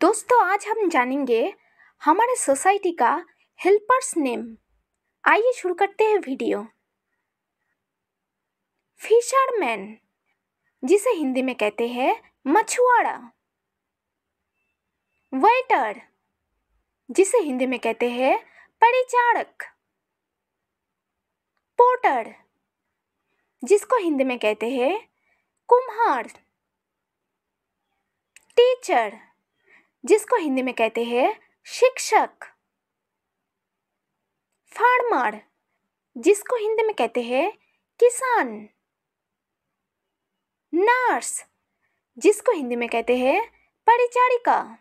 दोस्तों, आज हम जानेंगे हमारे सोसाइटी का हेल्पर्स नेम। आइए शुरू करते हैं वीडियो। फिशरमैन, जिसे हिंदी में कहते हैं मछुआरा। वेटर, जिसे हिंदी में कहते हैं परिचारक। पोर्टर, जिसको हिंदी में कहते हैं कुम्हार। टीचर, जिसको हिंदी में कहते हैं शिक्षक। फार्मर, जिसको हिंदी में कहते हैं किसान। नर्स, जिसको हिंदी में कहते हैं परिचारिका।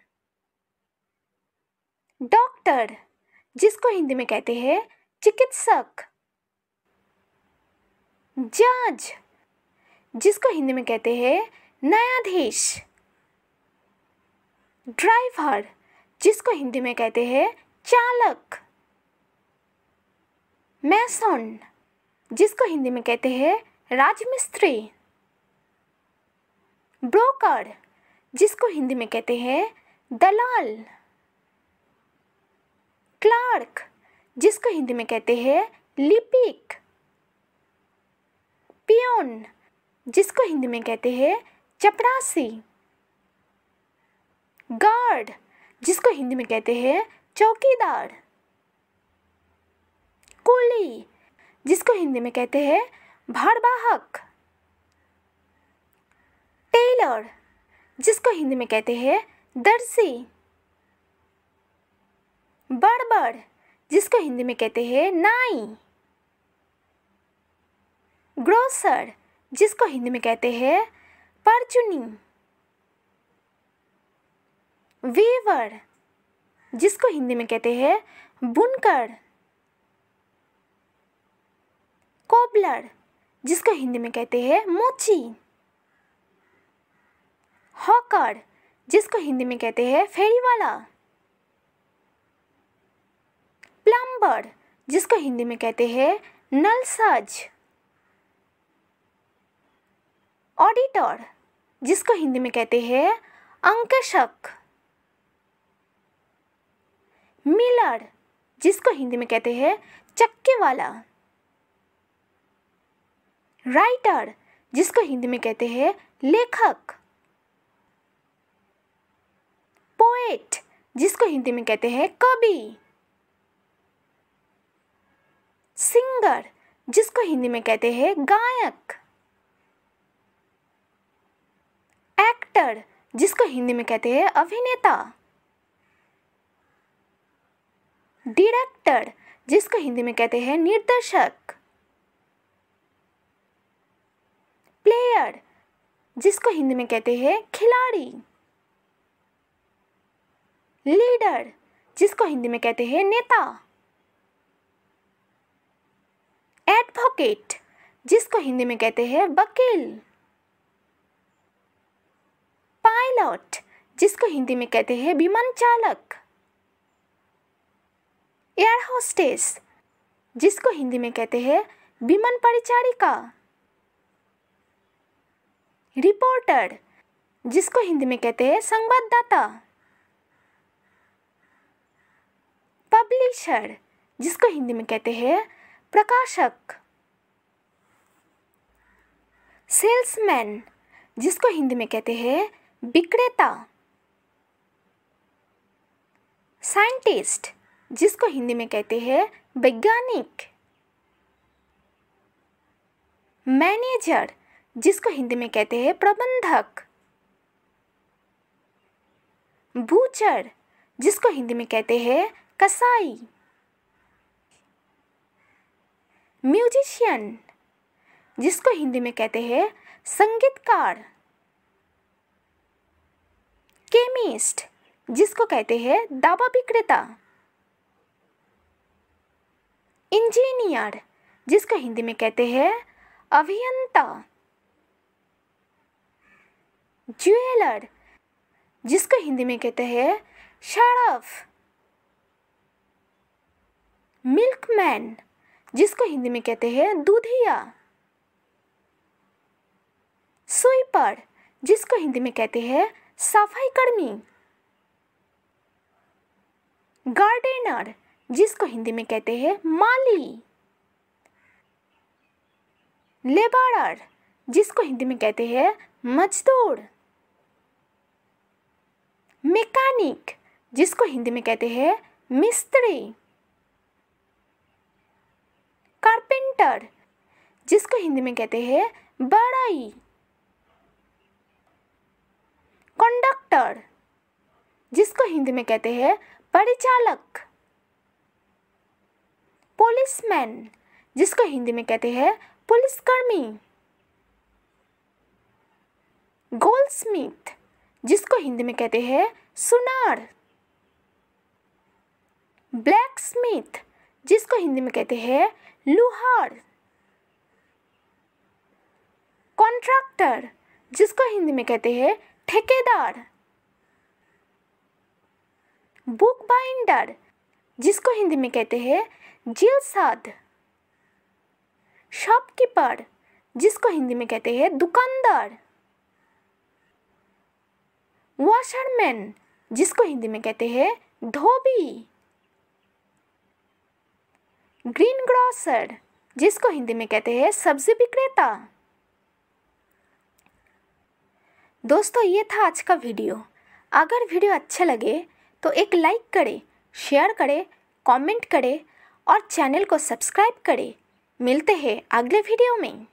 डॉक्टर, जिसको हिंदी में कहते हैं चिकित्सक। जज, जिसको हिंदी में कहते हैं न्यायाधीश। ड्राइवर, जिसको हिंदी में कहते हैं चालक। मैसन, जिसको हिंदी में कहते हैं राजमिस्त्री। ब्रोकर, जिसको हिंदी में कहते हैं दलाल। क्लर्क, जिसको हिंदी में कहते हैं लिपिक। पियोन, जिसको हिंदी में कहते हैं चपरासी। गार्ड, जिसको हिंदी में कहते हैं चौकीदार। कुली, जिसको हिंदी में कहते हैं भारवाहक। टेलर, जिसको हिंदी में कहते हैं दर्जी। बर्बर, जिसको हिंदी में कहते हैं नाई। ग्रोसर, जिसको हिंदी में कहते हैं परचुनी। वीवर, जिसको हिंदी में कहते हैं बुनकर। कोबलर, जिसको हिंदी में कहते हैं मोची। हॉकर, जिसको हिंदी में कहते हैं फेरी वाला। प्लम्बर, जिसको हिंदी में कहते हैं नलसाज। ऑडिटर, जिसको हिंदी में कहते हैं अंकेशक। मिलर, जिसको हिंदी में कहते हैं चक्के वाला। राइटर, जिसको हिंदी में कहते हैं लेखक। पोएट, जिसको हिंदी में कहते हैं कवि। सिंगर, जिसको हिंदी में कहते हैं गायक। एक्टर, जिसको हिंदी में कहते हैं अभिनेता। डायरेक्टर, जिसको हिंदी में कहते हैं निर्देशक। प्लेयर, जिसको हिंदी में कहते हैं खिलाड़ी। लीडर, जिसको हिंदी में कहते हैं नेता। एडवोकेट, जिसको हिंदी में कहते हैं वकील। पायलट, जिसको हिंदी में कहते हैं विमान चालक। एयर होस्टेस, जिसको हिंदी में कहते हैं विमान परिचारिका। रिपोर्टर, जिसको हिंदी में कहते हैं संवाददाता। पब्लिशर, जिसको हिंदी में कहते हैं प्रकाशक। सेल्समैन, जिसको हिंदी में कहते हैं विक्रेता। साइंटिस्ट, जिसको हिंदी में कहते हैं वैज्ञानिक। मैनेजर, जिसको हिंदी में कहते हैं प्रबंधक। बूचर, जिसको हिंदी में कहते हैं कसाई। म्यूजिशियन, जिसको हिंदी में कहते हैं संगीतकार। केमिस्ट, जिसको कहते हैं दवा विक्रेता। इंजीनियर, जिसको हिंदी में कहते हैं अभियंता। ज्वेलर, जिसको हिंदी में कहते हैं शराफ। मिल्कमैन, जिसको हिंदी में कहते हैं दूधिया। स्वीपर, जिसको हिंदी में कहते हैं सफाई कर्मी। गार्डनर जिसको हिंदी में कहते हैं माली। लेबरर जिसको हिंदी में कहते हैं मजदूर। मैकेनिक जिसको हिंदी में कहते हैं मिस्त्री। कारपेंटर जिसको हिंदी में कहते हैं बढ़ई। कंडक्टर जिसको हिंदी में कहते हैं परिचालक। पुलिसमैन जिसको हिंदी में कहते हैं पुलिसकर्मी। गोल्डस्मिथ जिसको हिंदी में कहते हैं सुनार। ब्लैकस्मिथ जिसको हिंदी में कहते हैं लुहार। कॉन्ट्रैक्टर जिसको हिंदी में कहते हैं ठेकेदार। बुक बाइंडर जिसको हिंदी में कहते हैं जिलसाद। शॉपकीपर जिसको हिंदी में कहते हैं दुकानदार। वॉशरमैन जिसको हिंदी में कहते हैं धोबी। ग्रीन ग्रोसर जिसको हिंदी में कहते हैं सब्जी विक्रेता। दोस्तों, ये था आज का वीडियो। अगर वीडियो अच्छा लगे तो एक लाइक करें, शेयर करें, कमेंट करें और चैनल को सब्सक्राइब करें। मिलते हैं अगले वीडियो में।